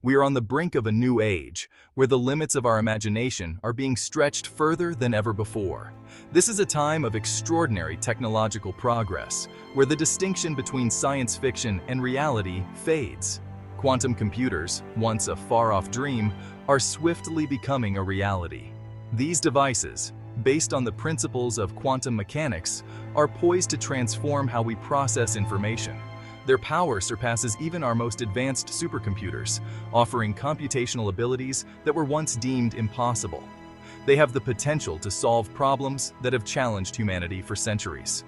We are on the brink of a new age, where the limits of our imagination are being stretched further than ever before. This is a time of extraordinary technological progress, where the distinction between science fiction and reality fades. Quantum computers, once a far-off dream, are swiftly becoming a reality. These devices, based on the principles of quantum mechanics, are poised to transform how we process information. Their power surpasses even our most advanced supercomputers, offering computational abilities that were once deemed impossible. They have the potential to solve problems that have challenged humanity for centuries.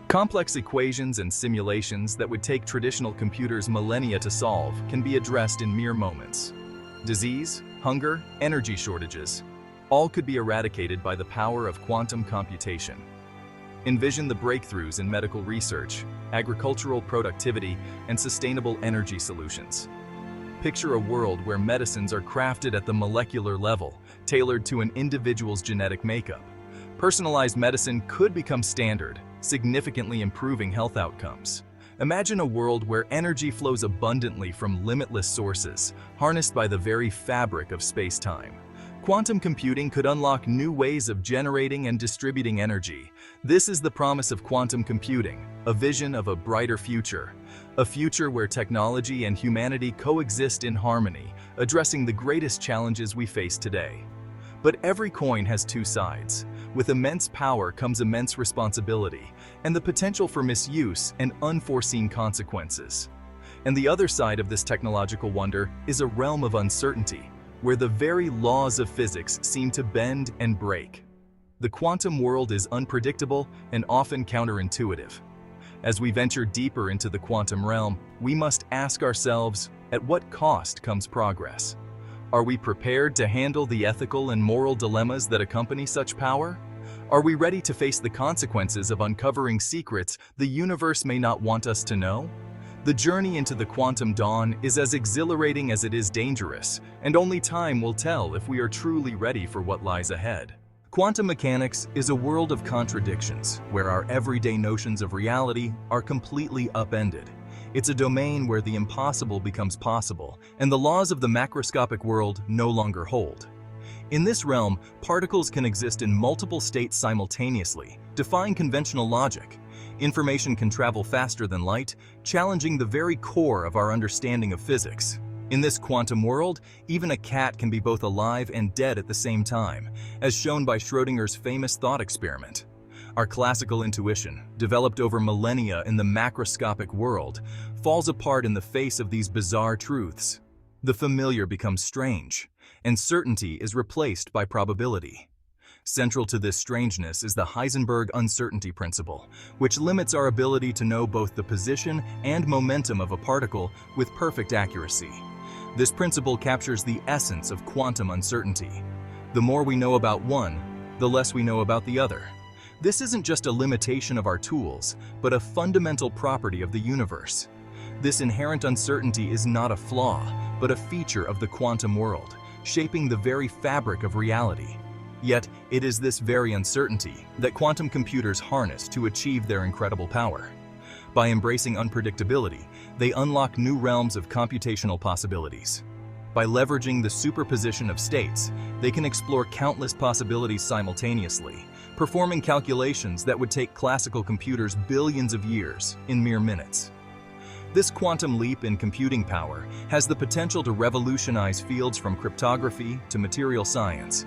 Complex equations and simulations that would take traditional computers millennia to solve can be addressed in mere moments. Disease, hunger, energy shortages, all could be eradicated by the power of quantum computation. Envision the breakthroughs in medical research, agricultural productivity, and sustainable energy solutions. Picture a world where medicines are crafted at the molecular level, tailored to an individual's genetic makeup. Personalized medicine could become standard, significantly improving health outcomes. Imagine a world where energy flows abundantly from limitless sources, harnessed by the very fabric of space-time. Quantum computing could unlock new ways of generating and distributing energy. This is the promise of quantum computing, a vision of a brighter future. A future where technology and humanity coexist in harmony, addressing the greatest challenges we face today. But every coin has two sides. With immense power comes immense responsibility, and the potential for misuse and unforeseen consequences. And the other side of this technological wonder is a realm of uncertainty, where the very laws of physics seem to bend and break. The quantum world is unpredictable and often counterintuitive. As we venture deeper into the quantum realm, we must ask ourselves, at what cost comes progress? Are we prepared to handle the ethical and moral dilemmas that accompany such power? Are we ready to face the consequences of uncovering secrets the universe may not want us to know? The journey into the quantum dawn is as exhilarating as it is dangerous, and only time will tell if we are truly ready for what lies ahead. Quantum mechanics is a world of contradictions, where our everyday notions of reality are completely upended. It's a domain where the impossible becomes possible, and the laws of the macroscopic world no longer hold. In this realm, particles can exist in multiple states simultaneously, defying conventional logic. Information can travel faster than light, challenging the very core of our understanding of physics. In this quantum world, even a cat can be both alive and dead at the same time, as shown by Schrödinger's famous thought experiment. Our classical intuition, developed over millennia in the macroscopic world, falls apart in the face of these bizarre truths. The familiar becomes strange, and certainty is replaced by probability. Central to this strangeness is the Heisenberg uncertainty principle, which limits our ability to know both the position and momentum of a particle with perfect accuracy. This principle captures the essence of quantum uncertainty. The more we know about one, the less we know about the other. This isn't just a limitation of our tools, but a fundamental property of the universe. This inherent uncertainty is not a flaw, but a feature of the quantum world, shaping the very fabric of reality. Yet, it is this very uncertainty that quantum computers harness to achieve their incredible power. By embracing unpredictability, they unlock new realms of computational possibilities. By leveraging the superposition of states, they can explore countless possibilities simultaneously, performing calculations that would take classical computers billions of years in mere minutes. This quantum leap in computing power has the potential to revolutionize fields from cryptography to material science.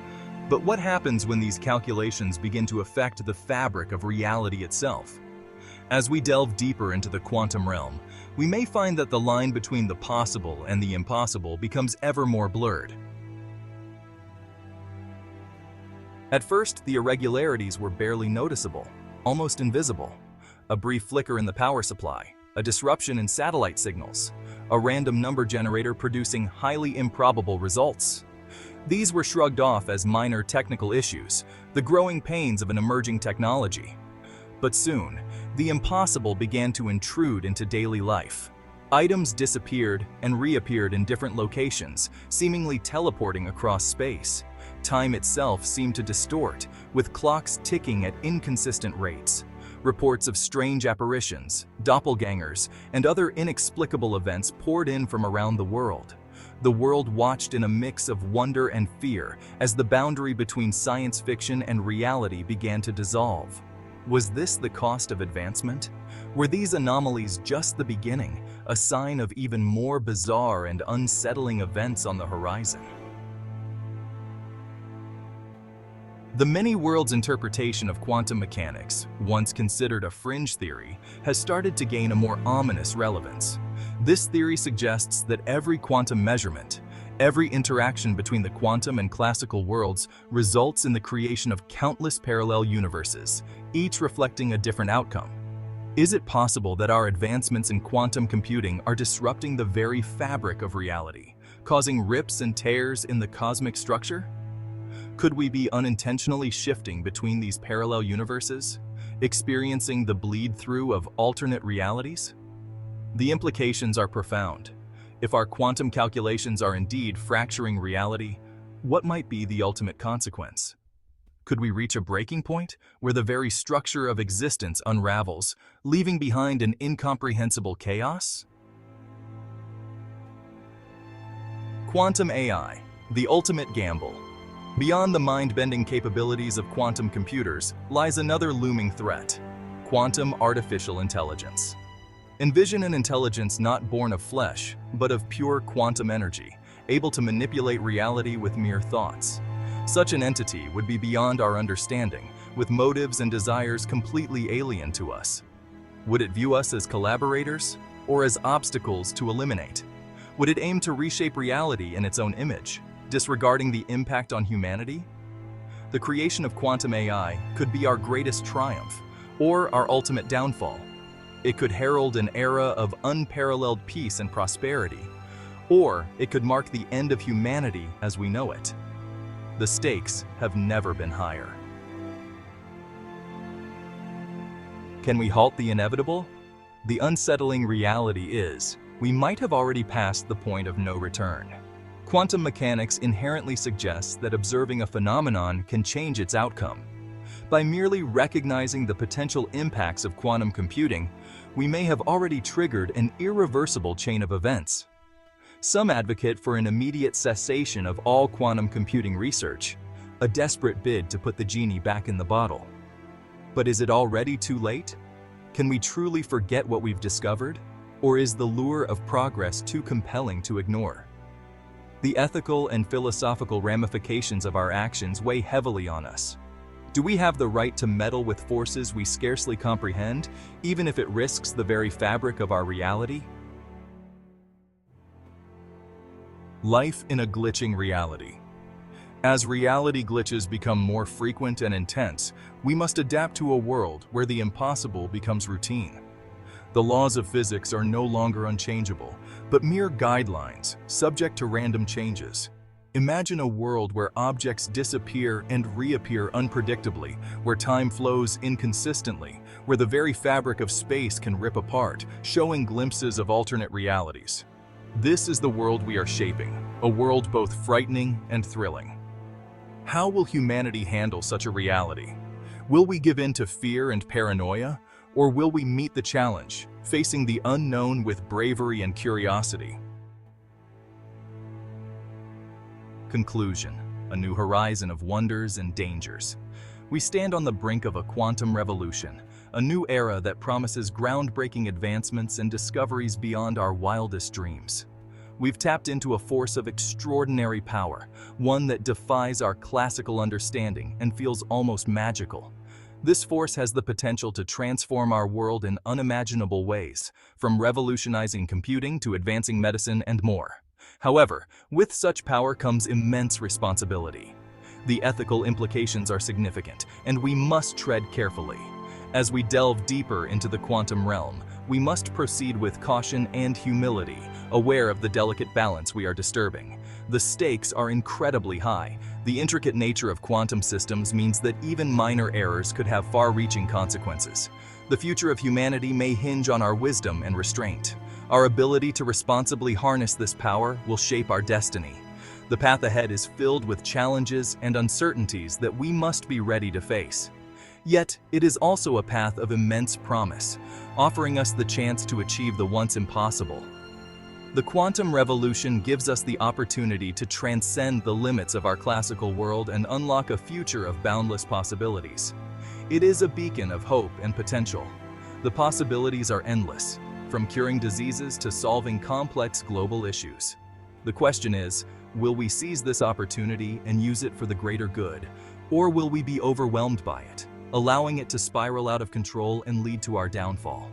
But what happens when these calculations begin to affect the fabric of reality itself? As we delve deeper into the quantum realm, we may find that the line between the possible and the impossible becomes ever more blurred. At first, the irregularities were barely noticeable, almost invisible. A brief flicker in the power supply, a disruption in satellite signals, a random number generator producing highly improbable results. These were shrugged off as minor technical issues, the growing pains of an emerging technology. But soon, the impossible began to intrude into daily life. Items disappeared and reappeared in different locations, seemingly teleporting across space. Time itself seemed to distort, with clocks ticking at inconsistent rates. Reports of strange apparitions, doppelgangers, and other inexplicable events poured in from around the world. The world watched in a mix of wonder and fear as the boundary between science fiction and reality began to dissolve. Was this the cost of advancement? Were these anomalies just the beginning, a sign of even more bizarre and unsettling events on the horizon? The many worlds interpretation of quantum mechanics, once considered a fringe theory, has started to gain a more ominous relevance. This theory suggests that every quantum measurement, every interaction between the quantum and classical worlds results in the creation of countless parallel universes, each reflecting a different outcome. Is it possible that our advancements in quantum computing are disrupting the very fabric of reality, causing rips and tears in the cosmic structure? Could we be unintentionally shifting between these parallel universes, experiencing the bleed-through of alternate realities? The implications are profound. If our quantum calculations are indeed fracturing reality, what might be the ultimate consequence? Could we reach a breaking point where the very structure of existence unravels, leaving behind an incomprehensible chaos? Quantum AI, the ultimate gamble. Beyond the mind-bending capabilities of quantum computers lies another looming threat: quantum artificial intelligence. Envision an intelligence not born of flesh, but of pure quantum energy, able to manipulate reality with mere thoughts. Such an entity would be beyond our understanding, with motives and desires completely alien to us. Would it view us as collaborators, or as obstacles to eliminate? Would it aim to reshape reality in its own image, disregarding the impact on humanity? The creation of quantum AI could be our greatest triumph, or our ultimate downfall. It could herald an era of unparalleled peace and prosperity, or it could mark the end of humanity as we know it. The stakes have never been higher. Can we halt the inevitable? The unsettling reality is, we might have already passed the point of no return. Quantum mechanics inherently suggests that observing a phenomenon can change its outcome. By merely recognizing the potential impacts of quantum computing, we may have already triggered an irreversible chain of events. Some advocate for an immediate cessation of all quantum computing research, a desperate bid to put the genie back in the bottle. But is it already too late? Can we truly forget what we've discovered? Or is the lure of progress too compelling to ignore? The ethical and philosophical ramifications of our actions weigh heavily on us. Do we have the right to meddle with forces we scarcely comprehend, even if it risks the very fabric of our reality? Life in a glitching reality. As reality glitches become more frequent and intense, we must adapt to a world where the impossible becomes routine. The laws of physics are no longer unchangeable, but mere guidelines, subject to random changes. Imagine a world where objects disappear and reappear unpredictably, where time flows inconsistently, where the very fabric of space can rip apart, showing glimpses of alternate realities. This is the world we are shaping, a world both frightening and thrilling. How will humanity handle such a reality? Will we give in to fear and paranoia, or will we meet the challenge, facing the unknown with bravery and curiosity? Conclusion: a new horizon of wonders and dangers. We stand on the brink of a quantum revolution, a new era that promises groundbreaking advancements and discoveries beyond our wildest dreams. We've tapped into a force of extraordinary power, one that defies our classical understanding and feels almost magical. This force has the potential to transform our world in unimaginable ways, from revolutionizing computing to advancing medicine and more. However, with such power comes immense responsibility. The ethical implications are significant, and we must tread carefully. As we delve deeper into the quantum realm, we must proceed with caution and humility, aware of the delicate balance we are disturbing. The stakes are incredibly high. The intricate nature of quantum systems means that even minor errors could have far-reaching consequences. The future of humanity may hinge on our wisdom and restraint. Our ability to responsibly harness this power will shape our destiny. The path ahead is filled with challenges and uncertainties that we must be ready to face. Yet, it is also a path of immense promise, offering us the chance to achieve the once impossible. The quantum revolution gives us the opportunity to transcend the limits of our classical world and unlock a future of boundless possibilities. It is a beacon of hope and potential. The possibilities are endless, from curing diseases to solving complex global issues. The question is, will we seize this opportunity and use it for the greater good, or will we be overwhelmed by it, allowing it to spiral out of control and lead to our downfall?